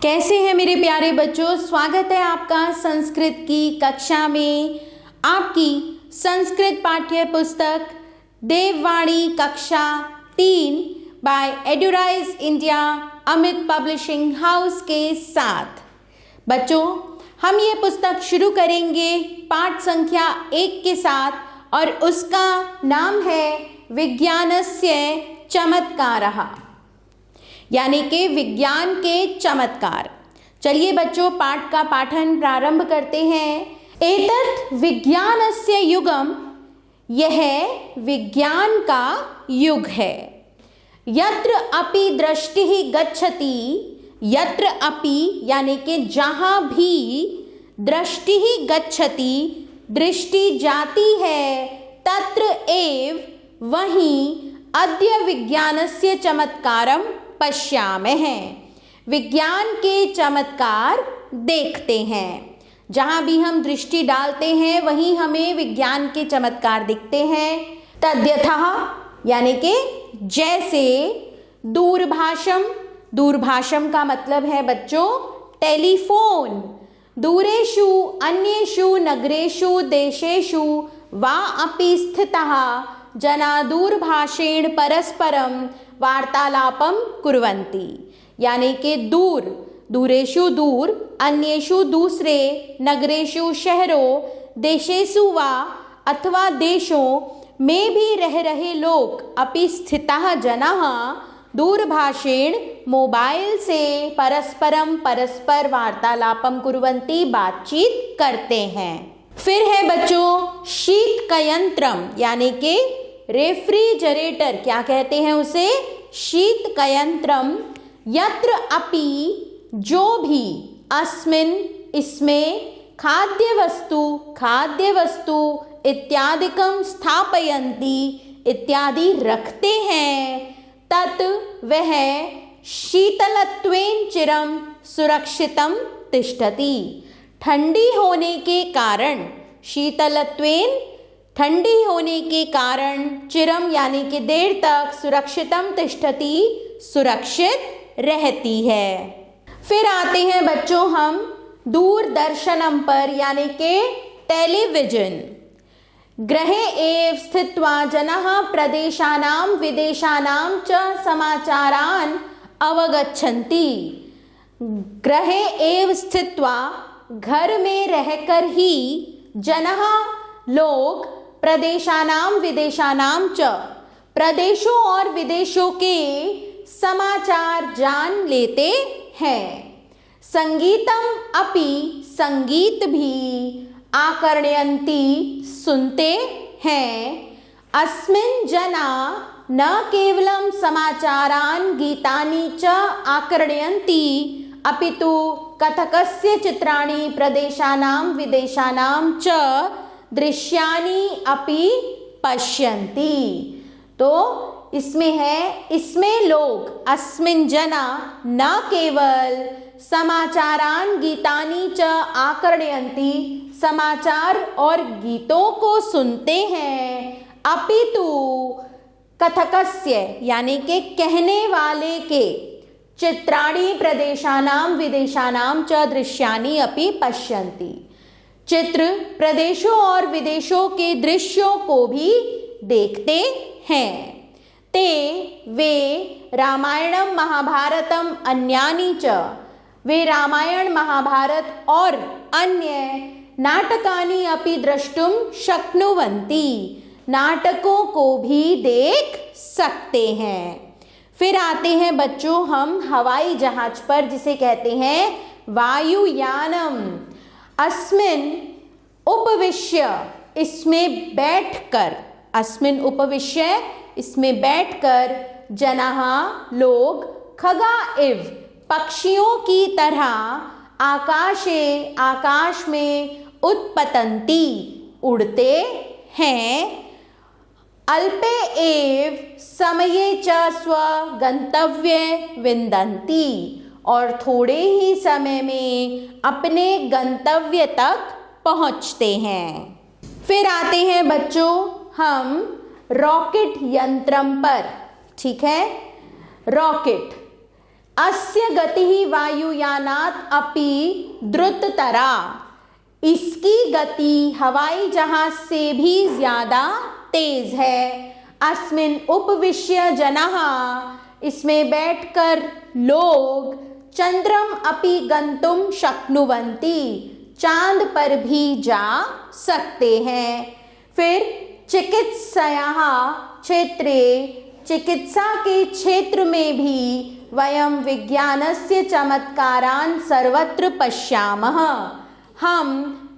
कैसे हैं मेरे प्यारे बच्चों। स्वागत है आपका संस्कृत की कक्षा में। आपकी संस्कृत पाठ्य पुस्तक देववाणी कक्षा 3 by Edurise India Amit Publishing House के साथ। बच्चों, हम ये पुस्तक शुरू करेंगे पाठ संख्या 1 के साथ और उसका नाम है विज्ञानस्य चमत्कारः, यानी कि विज्ञान के चमत्कार। चलिए बच्चों, पाठ का पाठन प्रारंभ करते हैं। एतत् विज्ञानस्य युगम, यह विज्ञान का युग है। यत्र अपि दृष्टिः गच्छति, यत्र अपि यानी कि जहाँ भी, दृष्टिः गच्छति दृष्टि जाती है, तत्र एव वहीं अद्य विज्ञानस्य चमत्कारम पश्यामः, विज्ञान के चमत्कार देखते हैं। जहाँ भी हम दृष्टि डालते हैं वहीं हमें विज्ञान के चमत्कार दिखते हैं। तद्यथः यानी कि जैसे, दूरभाषम, दूरभाषम का मतलब है बच्चों टेलीफोन। दूरेषु अन्येषु नगरेषु देशेषु वा अपि स्थितः जना दूरभाषेण परस्परम वार्तालापम कुर्वन्ति, यानी कि दूर, दूरेषु दूर, अन्येषु दूसरे, नगरेषु शहरों, देशेषु वा अथवा देशों में भी रह रहे लोग, अपि स्थितः जनाः दूरभाषेण मोबाइल से परस्परम परस्पर वार्तालापम कुर्वन्ति, बातचीत करते हैं। फिर है बच्चों शीतकयंत्रम, यानी कि रेफ्रिजरेटर, क्या कहते हैं उसे, शीतकयंत्रम। यत्र अपि जो भी, अस्मिन इसमें, खाद्य वस्तु इत्यादिकम स्थापयन्ति इत्यादि रखते हैं, तत् वह शीतलत्वेन चिरम सुरक्षितम तिष्ठति, ठंडी होने के कारण, शीतलत्वेन ठंडी होने के कारण, चिरम यानी कि देर तक, सुरक्षितम तिष्ठति सुरक्षित रहती है। फिर आते हैं बच्चों हम दूरदर्शनम पर, यानी कि टेलीविजन। गृहे एव स्थित्वा जनाः प्रदेशानां विदेशानां च समाचारान् अवगच्छन्ति। गृहे एव स्थित्वा, घर में रहकर ही, जनाः लोग, प्रदेशानां विदेशानां च प्रदेशों और विदेशों के समाचार जान लेते हैं। संगीतम अपि संगीत भी, आकर्णयन्ति सुनते हैं। अस्मिन् जना न केवलं समाचारान् गीतानि च आकर्णयन्ति, अपितु कथकस्य चित्राणि प्रदेशानां विदेशानां च दृश्यानि अपि पश्यन्ति। तो इसमें है, इसमें लोग, अस्मिन् जना न केवल, समाचारान गीतानि च आकर्णयन्ति समाचार और गीतों को सुनते हैं, अपितु कथकस्य यानी कि कहने वाले के, चित्राणि प्रदेशानां विदेशानां च दृश्यानि अपि पश्यन्ति, चित्र प्रदेशों और विदेशों के दृश्यों को भी देखते हैं। ते वे रामायणम महाभारतम अन्यानि च, वे रामायण महाभारत और अन्य नाटकानि अपि द्रष्टुम शक्नुवन्ति, नाटकों को भी देख सकते हैं। फिर आते हैं बच्चों हम हवाई जहाज पर, जिसे कहते हैं वायुयानम। अस्मिन उपविश्य, इसमें बैठकर, अस्मिन उपविश्य इसमें बैठकर, जनाः लोग, खगा इव पक्षियों की तरह, आकाशे आकाश में, उत्पतन्ति उड़ते हैं। अल्पे एव समये च स्वगंतव्ये विन्दन्ति, और थोड़े ही समय में अपने गंतव्य तक पहुंचते हैं। फिर आते हैं बच्चों हम रॉकेट यंत्रम पर, ठीक है। रॉकेट अस्य गतिः वायुयानात् अपि द्रुततरा, इसकी गति हवाई जहाज से भी ज्यादा तेज है। अस्मिन् उपविश्य जनाः, इसमें बैठकर लोग चंद्रम अपि गंतुम शक्नुवन्ति, चांद पर भी जा सकते हैं। फिर चिकित्सायाः क्षेत्रे, चिकित्सा के क्षेत्र में भी वयं विज्ञानस्य चमत्कारान् सर्वत्र पश्यामः, हम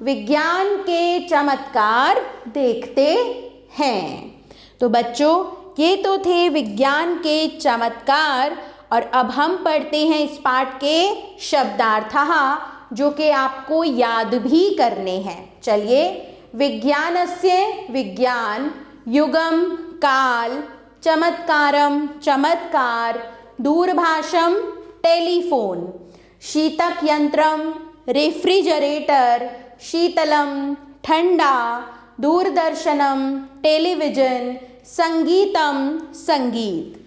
विज्ञान के चमत्कार देखते हैं। तो बच्चों, ये तो थे विज्ञान के चमत्कार, और अब हम पढ़ते हैं इस पाठ के शब्दार्थः, जो कि आपको याद भी करने हैं। चलिए, विज्ञानस्य विज्ञान, युगम काल, चमत्कारम चमत्कार, दूरभाषम टेलीफोन, शीतक यंत्रम रेफ्रिजरेटर, शीतलम ठंडा, दूरदर्शनम टेलीविजन, संगीतम संगीत,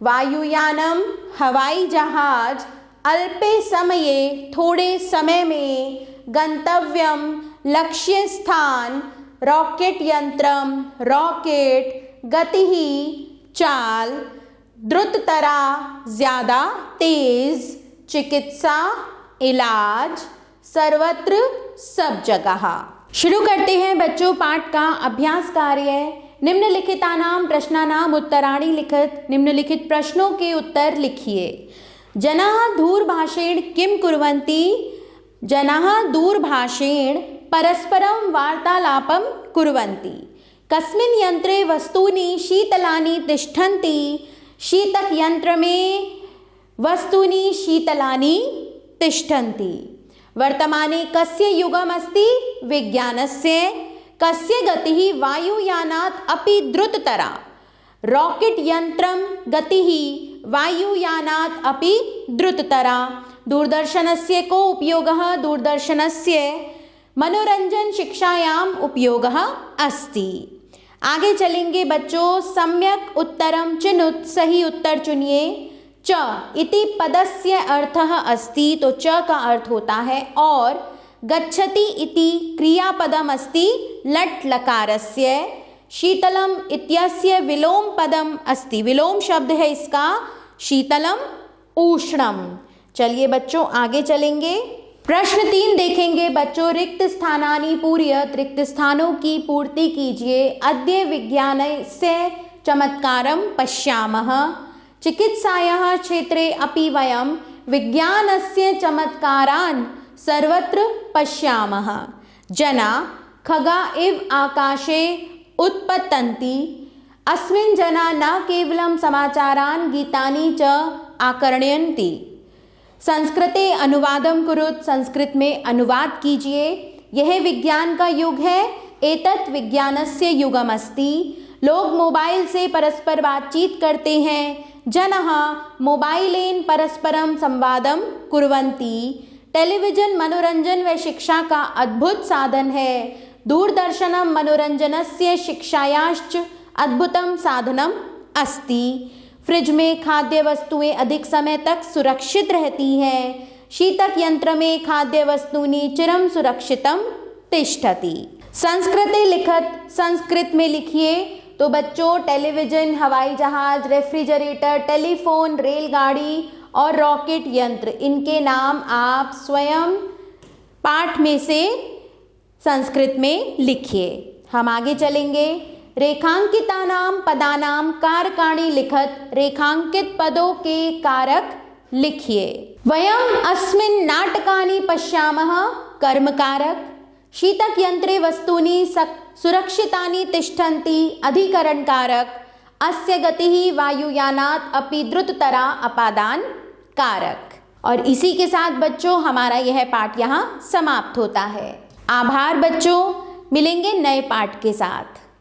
वायुयानम हवाई जहाज, अल्पे समये थोड़े समय में, गंतव्यम लक्ष्य स्थान, रॉकेट यंत्रम रॉकेट, गतिः चाल, द्रुततरा ज्यादा तेज, चिकित्सा इलाज, सर्वत्र सब जगह। शुरू करते हैं बच्चों पाठ का अभ्यास कार्य। निम्नलिखितानां प्रश्नानां उत्तराणि लिखित, निम्नलिखित प्रश्नों के उत्तर लिखिए। जनाः दूरभाषेण किं कुर्वन्ति? जनाः दूरभाषेण परस्परं वार्तालापं कुर्वन्ति। कस्मिन् यंत्रे वस्तूनि शीतलानि तिष्ठन्ति? शीतक यंत्र में वस्तूनि शीतलानि तिष्ठन्ति। वर्तमाने कस्य युगम् अस्ति? विज्ञानस्य। कस्य गतिः वायुयानात् अपि द्रुततरा? रॉकेट यंत्रं गतिः वायुयानात् अपि द्रुततरा। दूरदर्शनस्य को उपयोगः? दूरदर्शनस्य मनोरंजन शिक्षायाम् उपयोगः अस्ति। आगे चलेंगे बच्चों। सम्यक उत्तरम चिनुत, सही उत्तर चुनिए। च इति पदस्य अर्थः अस्ति, तो च का अर्थ होता है और। गच्छति इति क्रियापदम अस्ति लट् लकारस्य। शीतलम इत्यस्य विलोम पदम अस्ति, विलोम शब्द है इसका, शीतलम उष्णम। चलिए बच्चों आगे चलेंगे। प्रश्न 3 देखेंगे बच्चों। रिक्त स्थानानि पूरयत, रिक्त स्थानों की पूर्ति कीजिए। अद्य विज्ञानस्य चमत्कारं पश्यामः। चिकित्सायाः क्षेत्रे अपि वयं विज्ञानस्य चमत्कारान् सर्वत्र पश्यामः। जना खगा इव आकाशे उत्पतन्ति। अस्मिन् जना न केवलं समाचारान् गीतानि च आकर्णयन्ति। संस्कृते अनुवादं कुरुत, संस्कृत में अनुवाद कीजिए। यह विज्ञान का युग है, एतत् विज्ञानस्य युगमस्ति। लोग मोबाइल से परस्पर बातचीत करते हैं। जनः मोबाइलेन परस्परं संवादं कुर्वन्ति। टेलीविजन मनोरंजन व शिक्षा का अद्भुत साधन है। दूरदर्शनं मनोरंजनस्य शिक्षायाश्च अद्भुतं साधनम् अस्ति। फ्रिज में खाद्य वस्तुएं अधिक समय तक सुरक्षित रहती हैं। शीतक यंत्र में खाद्य वस्तूनि चिरं सुरक्षितं तिष्ठति। संस्कृते लिखत, संस्कृत में लिखिए। तो बच्चों टेलीविजन, हवाई जहाज, रेफ्रिजरेटर, टेलीफोन, रेलगाड़ी और रॉकेट यंत्र, इनके नाम आप स्वयं पाठ में से संस्कृत में लिखिए। हम आगे चलेंगे। रेखांकितानां पदानां कारकाणि लिखत, रेखांकित पदों के कारक लिखिए। वयम् अस्मिन् नाटकानि पश्यामः, कर्मकारक। शीतक यंत्रे वस्तूनि सुरक्षितानि तिष्ठन्ति, अधिकरण कारक। अस्य गतिः वायुयानात् अपि द्रुततरा, अपादान कारक। और इसी के साथ बच्चों हमारा यह पाठ यहाँ समाप्त होता है। आभार बच्चों, मिलेंगे नए पाठ के साथ।